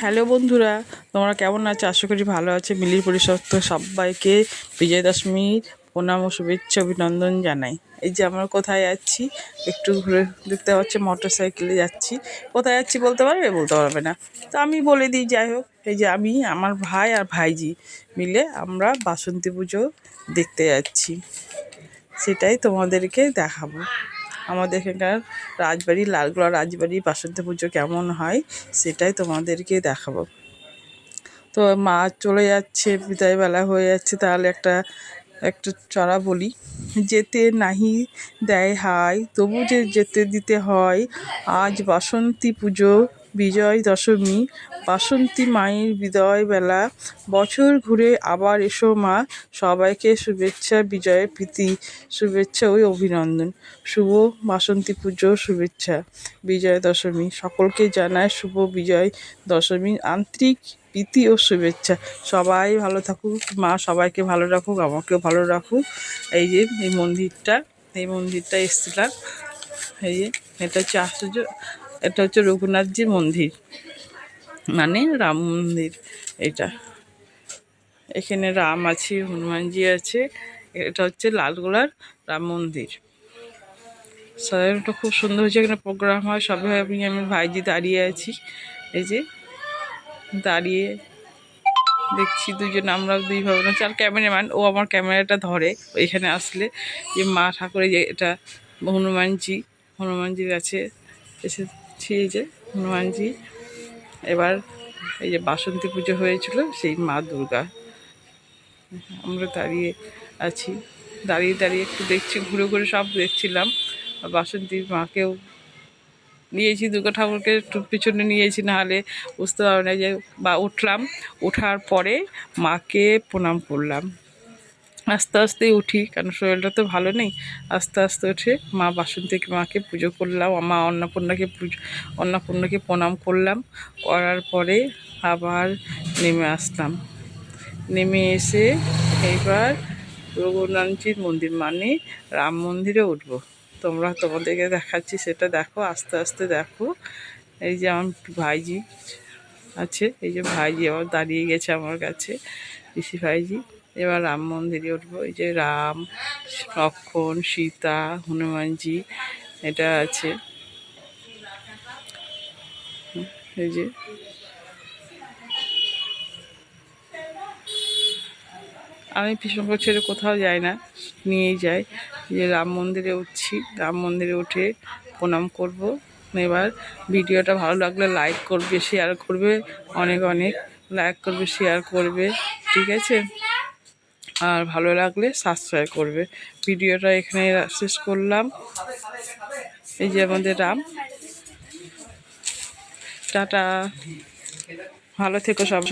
Hello বন্ধুরা, তোমরা কেমন আছো? আশা করি ভালো আছে। মিলির পরিষদ সবাইকে বিজয়া দশমীর প্রণাম ও শুভেচ্ছা অভিনন্দন জানাই। এই যে আমরা কোথায় যাচ্ছি একটু ঘুরে দেখতে পাচ্ছি, মোটর সাইকেলে যাচ্ছি। কোথায় যাচ্ছি বলতে পারবে? বলতে পারবে না, তো আমি বলে দিই। যাই হোক, এই যে আমি, আমার ভাই আর ভাইজি মিলে আমরা বাসন্তী পুজো দেখতে যাচ্ছি, সেটাই তোমাদেরকে দেখাবো। আমাদের এখানকার রাজবাড়ি, লালগোলা রাজবাড়ি বাসন্তী পুজো কেমন হয় সেটাই তোমাদেরকে দেখাবো। তো মা চলে যাচ্ছে, বিদায়বেলা হয়ে যাচ্ছে, তাহলে একটা চড়া বলি। যেতে নাহি দেয় হায়, তবু যে যেতে দিতে হয়। আজ বাসন্তী পুজো, বিজয় দশমী, বাসন্তী মায়ের বিদায় বেলা। বছর ঘুরে আবার এসো মা, সবাইকে শুভেচ্ছা, বিজয়ের প্রীতি, শুভেচ্ছা ও অভিনন্দন। শুভ বাসন্তী পুজো শুভেচ্ছা, বিজয় দশমী সকলকে জানায় শুভ বিজয় দশমীর আন্তরিক প্রীতি ও শুভেচ্ছা। সবাই ভালো থাকুক, মা সবাইকে ভালো রাখুক, আমাকেও ভালো রাখুক। এই যে এই মন্দিরটা এসেছিলাম। এই যে এটা হচ্ছে আশ্চর্য, এটা হচ্ছে রঘুনাথজির মন্দির, মানে রাম মন্দির। এটা এখানে রাম আছে, হনুমানজি আছে। এটা হচ্ছে লালগোলার রাম মন্দির। সাজানোটা খুব সুন্দর হয়েছে, এখানে প্রোগ্রাম হয়, সবে হয়। আমি ভাইজি দাঁড়িয়ে আছি, এই যে দাঁড়িয়ে দেখছি দুজন, আমরা দুই ভাই বোন। আর ক্যামেরাম্যান, ও আমার ক্যামেরাটা ধরে এখানে আসলে। যে মা ঠাকুরের, যে এটা হনুমানজির কাছে এসেছি। এই যে হনুমানজি। এবার এই যে বাসন্তী পুজো হয়েছিল, সেই মা দুর্গা। আমরা দাঁড়িয়ে আছি, দাঁড়িয়ে দাঁড়িয়ে একটু দেখছি, ঘুরে ঘুরে সব দেখছিলাম। বাসন্তী মাকেও নিয়েছি, দুর্গা ঠাকুরকে একটু পিছনে নিয়েছি, নাহলে বুঝতে পারবে না। যে বা উঠলাম, ওঠার পরে মাকে প্রণাম করলাম। আস্তে আস্তেই উঠি, কারণ শরীরটা তো ভালো নেই। আস্তে আস্তে উঠে মা বাসন্তী মাকে পুজো করলাম, মা অন্নপূর্ণাকে প্রণাম করলাম। করার পরে আবার নেমে আসলাম। নেমে এসে এইবার রঘুনাথজির মন্দির, মানে রাম মন্দিরে উঠবো। তোমাদেরকে দেখাচ্ছি, সেটা দেখো, আস্তে আস্তে দেখো। এই যে আমার ভাইজি আছে, এই যে ভাইজি আবার দাঁড়িয়ে গেছে আমার কাছে, পিসি ভাইজি। এবার রাম মন্দিরে উঠবো। এই যে রাম, লক্ষ্মণ, সীতা, হনুমানজি এটা আছে। এই যে আমি ভীষণ ছেড়ে কোথাও যাই না, নিয়েই যাই। যে রাম মন্দিরে উঠছি, রাম মন্দিরে উঠে প্রণাম করব। এবার ভিডিওটা ভালো লাগলে লাইক করবে, শেয়ার করবে, অনেক অনেক লাইক করবে, শেয়ার করবে, ঠিক আছে? আর ভালো লাগলে সাবস্ক্রাইব করবে। ভিডিওটা এখানে শেষ করলাম। এই যে আমাদের রাম, টাটা, ভালো থেকো সব।